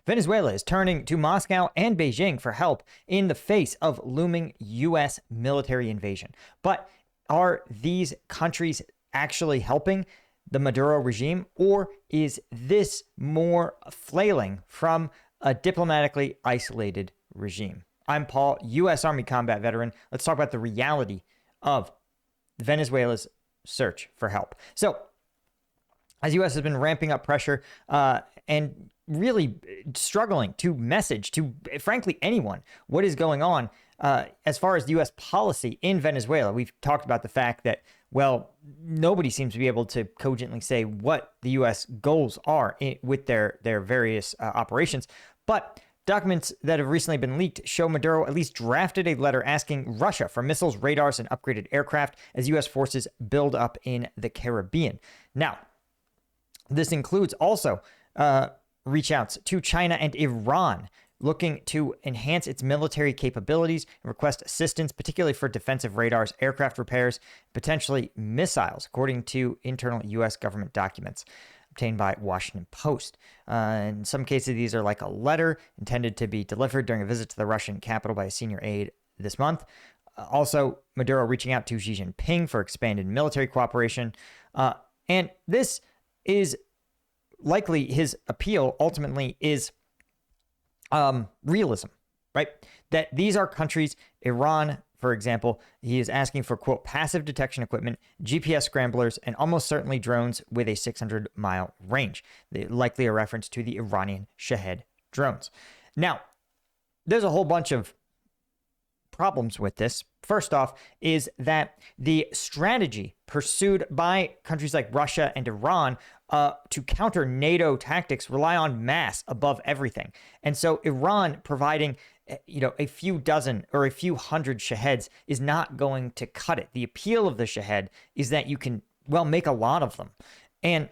Venezuela is turning to Moscow and Beijing for help in the face of looming U.S. military invasion. But are these countries actually helping the Maduro regime, or is this more flailing from a diplomatically isolated regime? I'm Paul, U.S. Army combat veteran. Let's talk about the reality of Venezuela's search for help. So, as U.S. has been ramping up pressure and really struggling to message to, frankly, anyone what is going on as far as the U.S. policy in Venezuela. We've talked about the fact that, well, nobody seems to be able to cogently say what the U.S. goals are with their various operations. But documents that have recently been leaked show Maduro at least drafted a letter asking Russia for missiles, radars, and upgraded aircraft as U.S. forces build up in the Caribbean. Now, this includes also reach outs to China and Iran, looking to enhance its military capabilities and request assistance, particularly for defensive radars, aircraft repairs, potentially missiles, according to internal U.S. government documents obtained by Washington Post. In some cases, these are like a letter intended to be delivered during a visit to the Russian capital by a senior aide this month. Also, Maduro reaching out to Xi Jinping for expanded military cooperation. And this is likely his appeal ultimately is realism, right? That these are countries, Iran, for example, he is asking for, quote, passive detection equipment, GPS scramblers, and almost certainly drones with a 600-mile range. Likely a reference to the Iranian Shahed drones. Now, there's a whole bunch of problems with this. First off is that the strategy pursued by countries like Russia and Iran to counter NATO tactics rely on mass above everything. And so Iran providing a few dozen or a few hundred Shaheds is not going to cut it. The appeal of the Shahed is that you can, well, make a lot of them. And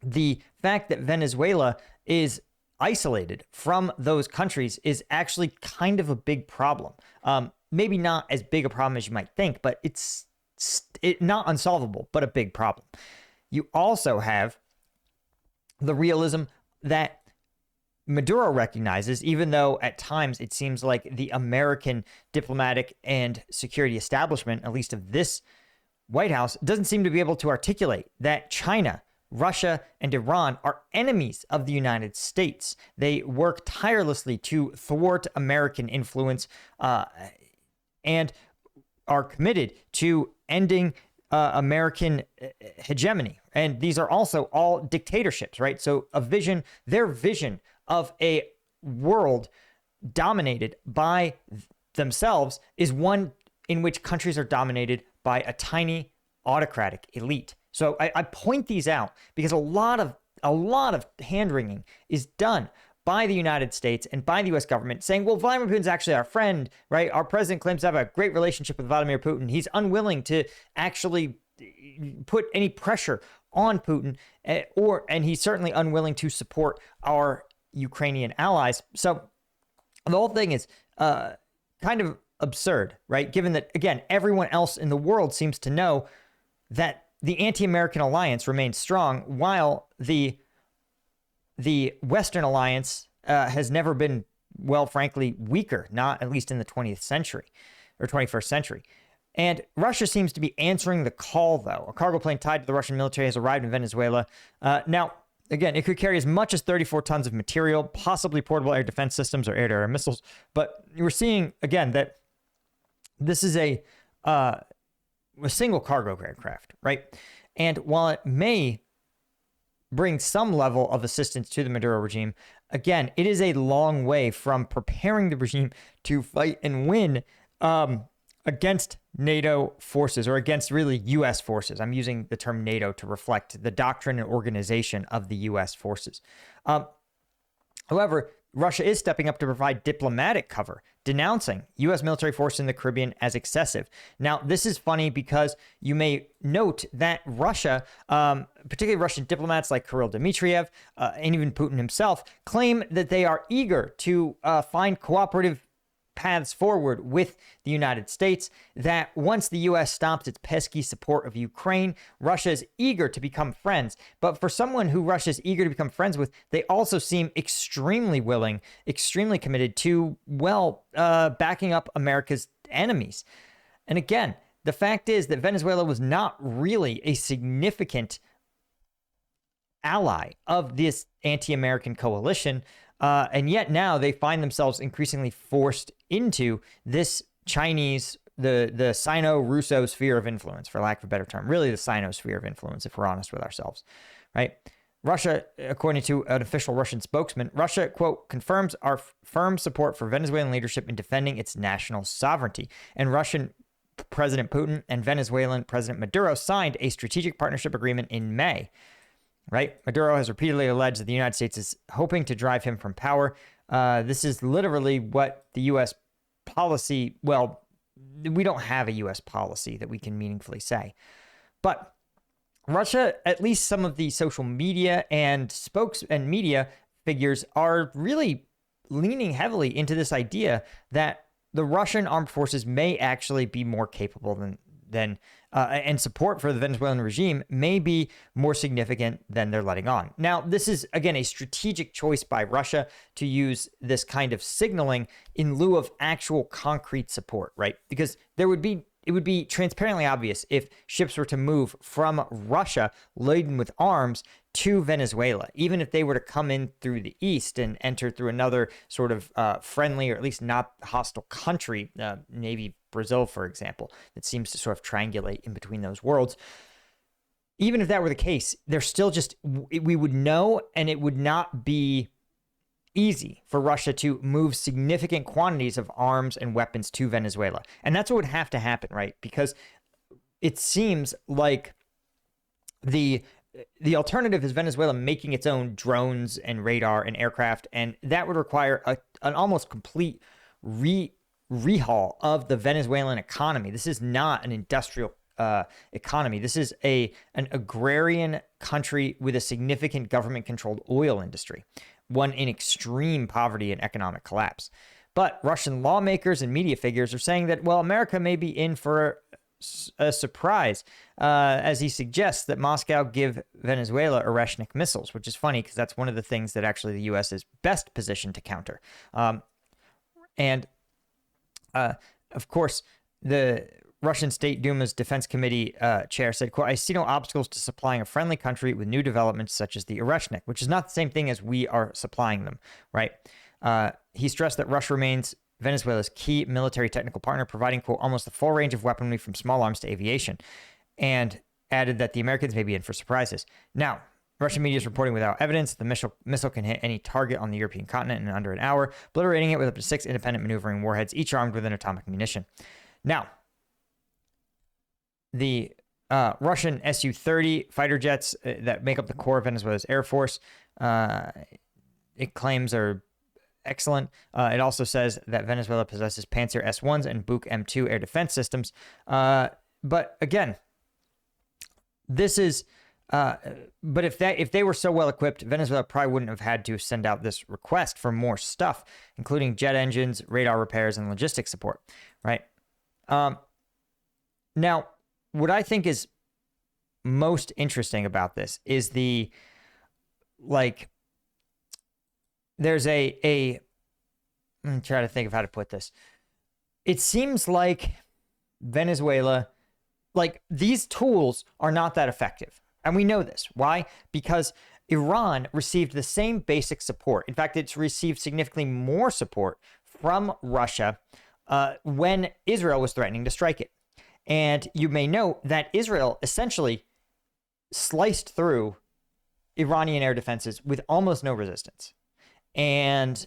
the fact that Venezuela is isolated from those countries is actually kind of a big problem. Maybe not as big a problem as you might think, but it's not unsolvable, but a big problem. You also have the realism that Maduro recognizes, even though at times it seems like the American diplomatic and security establishment, at least of this White House, doesn't seem to be able to articulate that China, Russia, and Iran are enemies of the United States. They work tirelessly to thwart American influence and are committed to ending American hegemony. And these are also all dictatorships, right? So their vision of a world dominated by themselves is one in which countries are dominated by a tiny autocratic elite. So I point these out because a lot of hand-wringing is done by the United States and by the U.S. government saying, well, Vladimir Putin's actually our friend, right? Our president claims to have a great relationship with Vladimir Putin. He's unwilling to actually put any pressure on Putin, and he's certainly unwilling to support our Ukrainian allies. So the whole thing is kind of absurd, right? Given that, again, everyone else in the world seems to know that the anti-American alliance remains strong, while the Western alliance has never been, well, frankly, weaker, not at least in the 20th century or 21st century. And Russia seems to be answering the call, though. A cargo plane tied to the Russian military has arrived in Venezuela. Now, again, it could carry as much as 34 tons of material, possibly portable air defense systems or air-to-air missiles. But we're seeing, again, that this is a single cargo aircraft, right? And while it may bring some level of assistance to the Maduro regime, again, it is a long way from preparing the regime to fight and win against NATO forces, or against really U.S. forces. I'm using the term NATO to reflect the doctrine and organization of the U.S. forces. However, Russia is stepping up to provide diplomatic cover, denouncing U.S. military force in the Caribbean as excessive. Now, this is funny because you may note that Russia, particularly Russian diplomats like Kirill Dmitriev and even Putin himself, claim that they are eager to find cooperative paths forward with the United States, that once the U.S. stops its pesky support of Ukraine, Russia is eager to become friends. But for someone who Russia is eager to become friends with, they also seem extremely willing, extremely committed to, well, backing up America's enemies. And again, the fact is that Venezuela was not really a significant ally of this anti-American coalition. And yet now they find themselves increasingly forced into this Chinese, the Sino-Russo sphere of influence, for lack of a better term, really the Sino sphere of influence, if we're honest with ourselves, right? Russia, according to an official Russian spokesman, Russia, quote, confirms our firm support for Venezuelan leadership in defending its national sovereignty. And Russian President Putin and Venezuelan President Maduro signed a strategic partnership agreement in May. Right? Maduro has repeatedly alleged that the United States is hoping to drive him from power. This is literally what the U.S. policy, well, we don't have a U.S. policy that we can meaningfully say. But Russia, at least some of the social media and media figures are really leaning heavily into this idea that the Russian armed forces may actually be more capable than and support for the Venezuelan regime may be more significant than they're letting on. Now, this is, again, a strategic choice by Russia to use this kind of signaling in lieu of actual concrete support, right? Because it would be transparently obvious if ships were to move from Russia laden with arms to Venezuela, even if they were to come in through the east and enter through another sort of friendly or at least not hostile country, maybe Brazil, for example, that seems to sort of triangulate in between those worlds. Even if that were the case, there's still just, we would know, and it would not be easy for Russia to move significant quantities of arms and weapons to Venezuela. And that's what would have to happen, right? Because it seems like the alternative is Venezuela making its own drones and radar and aircraft, and that would require an almost complete rehaul of the Venezuelan economy. This is not an industrial economy. This is an agrarian country with a significant government-controlled oil industry, one in extreme poverty and economic collapse. But Russian lawmakers and media figures are saying that, well, America may be in for a surprise, as he suggests that Moscow give Venezuela Oreshnik missiles, which is funny because that's one of the things that actually the U.S. is best positioned to counter. Of course, the Russian State Duma's Defense Committee chair said, quote, I see no obstacles to supplying a friendly country with new developments such as the Oreshnik, which is not the same thing as we are supplying them, right? He stressed that Russia remains Venezuela's key military technical partner, providing, quote, almost the full range of weaponry from small arms to aviation, and added that the Americans may be in for surprises. Now, Russian media is reporting without evidence the missile can hit any target on the European continent in under an hour, obliterating it with up to 6 independent maneuvering warheads, each armed with an atomic munition. Now, the Russian Su-30 fighter jets that make up the core of Venezuela's Air Force, it claims are excellent. It also says that Venezuela possesses Panzer S-1s and Buk M2 air defense systems. But again, this is... but if they were so well equipped, Venezuela probably wouldn't have had to send out this request for more stuff, including jet engines, radar repairs, and logistics support, right? Now, what I think is most interesting about this is there's I'm trying to think of how to put this. It seems like Venezuela, like these tools are not that effective. And we know this. Why? Because Iran received the same basic support. In fact, it's received significantly more support from Russia when Israel was threatening to strike it. And you may note that Israel essentially sliced through Iranian air defenses with almost no resistance. And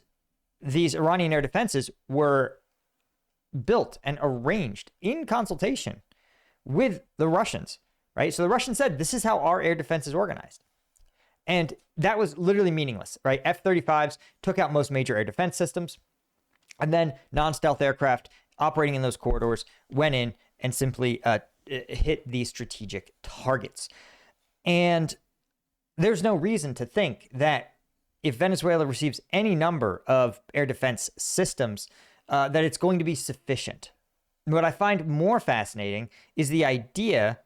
these Iranian air defenses were built and arranged in consultation with the Russians, right? So the Russians said, this is how our air defense is organized. And that was literally meaningless, right? F-35s took out most major air defense systems. And then non-stealth aircraft operating in those corridors went in and simply hit these strategic targets. And there's no reason to think that if Venezuela receives any number of air defense systems that it's going to be sufficient. What I find more fascinating is the idea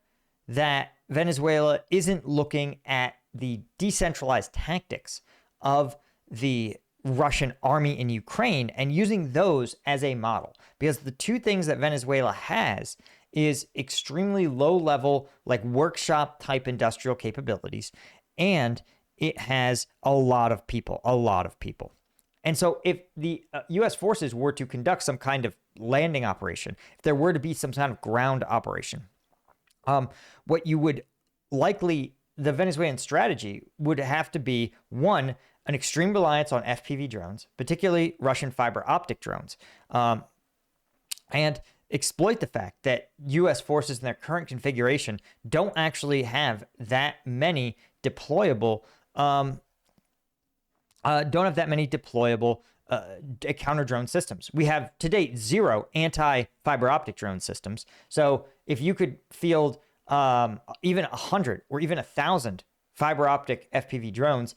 that Venezuela isn't looking at the decentralized tactics of the Russian army in Ukraine and using those as a model. Because the two things that Venezuela has is extremely low level, like workshop type industrial capabilities, and it has a lot of people. And so if the U.S. forces were to conduct some kind of landing operation, if there were to be some kind of ground operation, what you would likely, the Venezuelan strategy would have to be, one, an extreme reliance on FPV drones, particularly Russian fiber optic drones, and exploit the fact that U.S. forces in their current configuration don't actually have that many deployable counter drone systems. We have to date 0 anti-fiber optic drone systems. So if you could field even 100 or even 1,000 fiber optic FPV drones,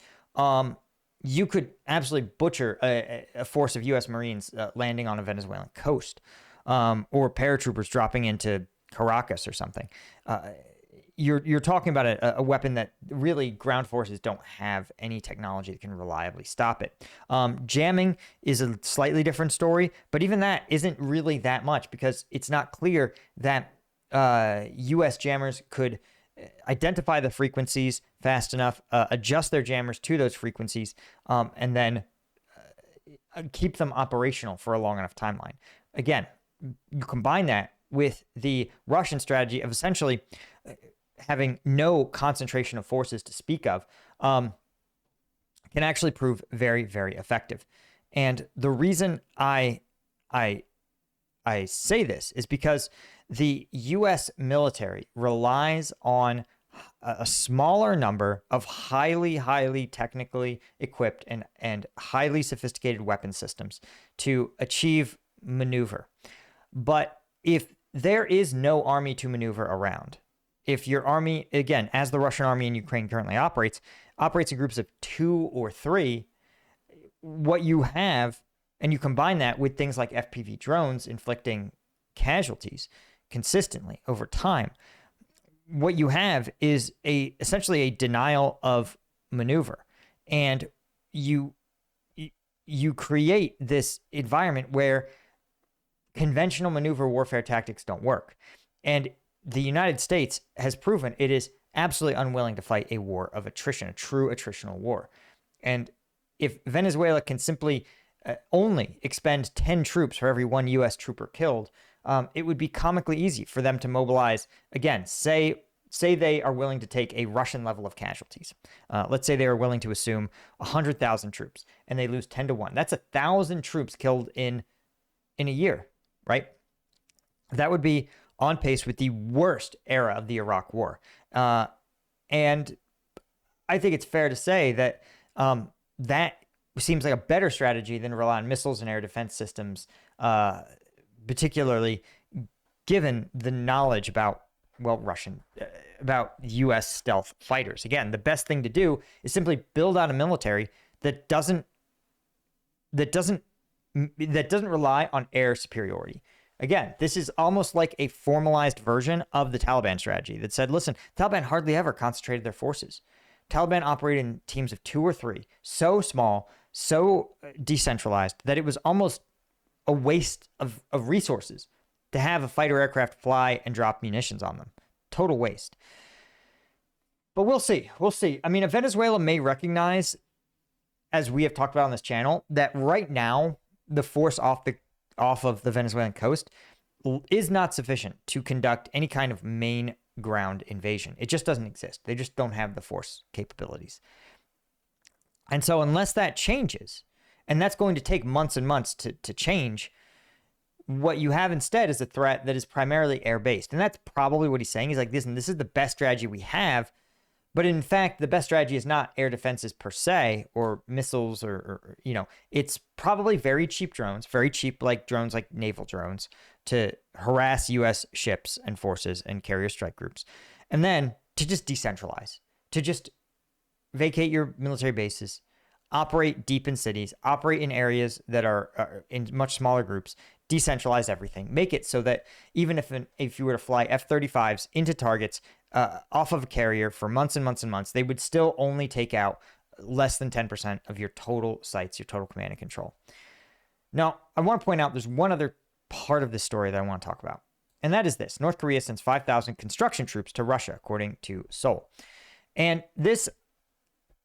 you could absolutely butcher a force of U.S. Marines landing on a Venezuelan coast, or paratroopers dropping into Caracas or something. You're talking about a weapon that really ground forces don't have any technology that can reliably stop it. Jamming is a slightly different story, but even that isn't really that much, because it's not clear that U.S. jammers could identify the frequencies fast enough, adjust their jammers to those frequencies, and then keep them operational for a long enough timeline. Again, you combine that with the Russian strategy of essentially having no concentration of forces to speak of, can actually prove very, very effective. And the reason I say this is because the U.S. military relies on a smaller number of highly technically equipped and highly sophisticated weapon systems to achieve maneuver. But if there is no army to maneuver around, if your army, again, as the Russian army in Ukraine currently operates in groups of 2 or 3, what you have, and you combine that with things like FPV drones inflicting casualties consistently over time, what you have is essentially a denial of maneuver. And you create this environment where conventional maneuver warfare tactics don't work. And the United States has proven it is absolutely unwilling to fight a war of attrition, a true attritional war. And if Venezuela can simply only expend 10 troops for every 1 U.S. trooper killed, it would be comically easy for them to mobilize, again, say they are willing to take a Russian level of casualties. Let's say they are willing to assume 100,000 troops and they lose 10-1. That's 1,000 troops killed in a year, right? That would be on pace with the worst era of the Iraq War. And I think it's fair to say that that seems like a better strategy than rely on missiles and air defense systems, particularly given the knowledge about about U.S. stealth fighters. Again, the best thing to do is simply build out a military that doesn't rely on air superiority. Again, this is almost like a formalized version of the Taliban strategy that said, listen, Taliban hardly ever concentrated their forces. Taliban operated in teams of 2 or 3, so small, so decentralized that it was almost a waste of resources to have a fighter aircraft fly and drop munitions on them. Total waste. But we'll see. I mean, Venezuela may recognize, as we have talked about on this channel, that right now the force off of the Venezuelan coast is not sufficient to conduct any kind of main ground invasion. It just doesn't exist. They just don't have the force capabilities. And so unless that changes, and that's going to take months and months to change, what you have instead is a threat that is primarily air-based. And that's probably what he's saying. He's like, listen, this is the best strategy we have. But in fact, the best strategy is not air defenses per se, or missiles, or it's probably very cheap drones, very cheap, like drones, like naval drones, to harass U.S. ships and forces and carrier strike groups. And then to just decentralize, to just vacate your military bases, operate deep in cities, operate in areas that are in much smaller groups, decentralize everything, make it so that even if you were to fly F-35s into targets off of a carrier for months and months and months, they would still only take out less than 10% of your total sites, your total command and control. Now, I want to point out there's one other part of this story that I want to talk about, and that is this. North Korea sends 5,000 construction troops to Russia, according to Seoul. And this,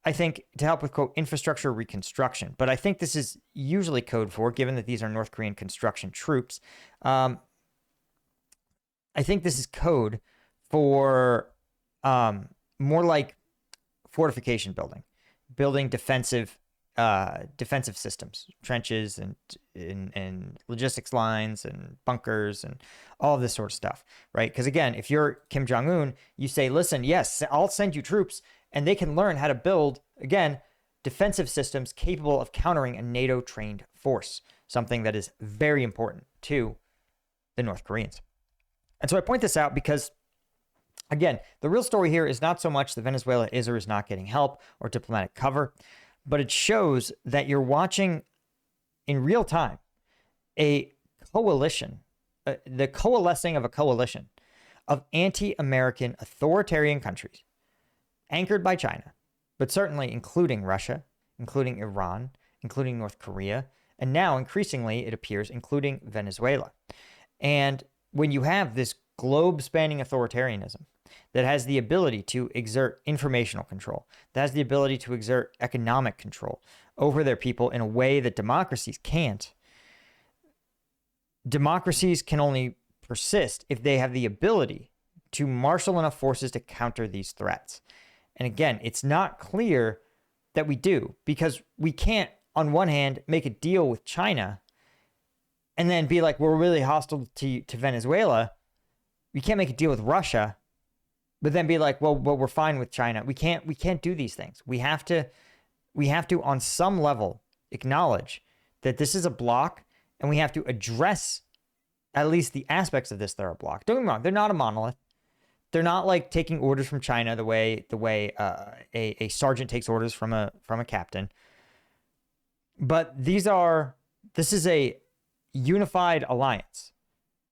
I think, to help with, quote, infrastructure reconstruction. But I think this is usually code for, given that these are North Korean construction troops, I think this is code for more like fortification building defensive systems, trenches and logistics lines and bunkers and all of this sort of stuff, right? Because again, if you're Kim Jong-un, you say, listen, yes, I'll send you troops and they can learn how to build, again, defensive systems capable of countering a NATO-trained force, something that is very important to the North Koreans. And so I point this out because, again, the real story here is not so much that Venezuela is or is not getting help or diplomatic cover, but it shows that you're watching in real time a coalition, the coalescing of a coalition of anti-American authoritarian countries anchored by China, but certainly including Russia, including Iran, including North Korea, and now increasingly, it appears, including Venezuela. And when you have this globe-spanning authoritarianism that has the ability to exert informational control, that has the ability to exert economic control over their people in a way that democracies can't, democracies can only persist if they have the ability to marshal enough forces to counter these threats. And again, it's not clear that we do, because we can't, on one hand, make a deal with China and then be like, we're really hostile to Venezuela. We can't make a deal with Russia, but then be like, well, we're fine with China. We can't do these things. We have to, on some level, acknowledge that this is a block, and we have to address at least the aspects of this that are a block. Don't get me wrong, they're not a monolith. They're not like taking orders from China the way a sergeant takes orders from a captain. But this is a unified alliance,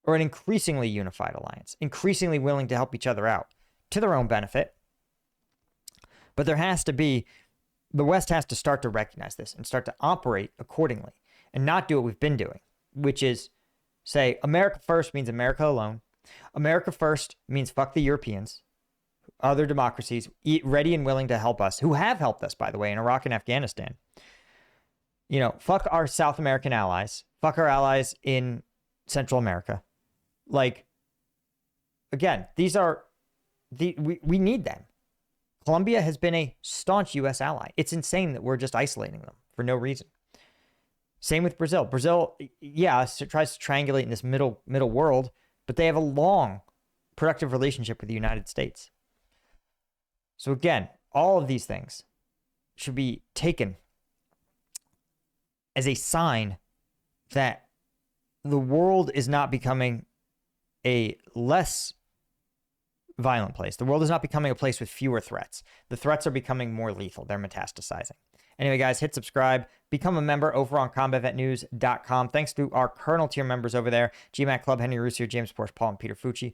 or an increasingly unified alliance, increasingly willing to help each other out to their own benefit. But the West has to start to recognize this and start to operate accordingly and not do what we've been doing, which is say America first means America alone. America first means fuck the Europeans, other democracies ready and willing to help us, who have helped us, by the way, in Iraq and Afghanistan. Fuck our South American allies, fuck our allies in Central America. Like, again, these are we need them. Colombia has been a staunch U.S. ally. It's insane that we're just isolating them for no reason. Same with Brazil. Brazil, yeah, tries to triangulate in this middle world, but they have a long, productive relationship with the United States. So again, all of these things should be taken as a sign that the world is not becoming a less violent place. The world is not becoming a place with fewer threats. The threats are becoming more lethal. They're metastasizing. Anyway, guys, hit subscribe. Become a member over on combatvetnews.com. Thanks to our Colonel tier members over there, GMAC Club, Henry Russier, James Porsche, Paul, and Peter Fucci.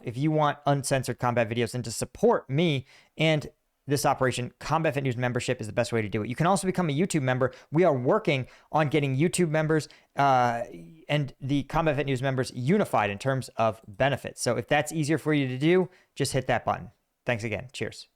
If you want uncensored combat videos and to support me and this operation, Combat Vet News membership is the best way to do it. You can also become a YouTube member. We are working on getting YouTube members and the Combat Vet News members unified in terms of benefits. So if that's easier for you to do, just hit that button. Thanks again. Cheers.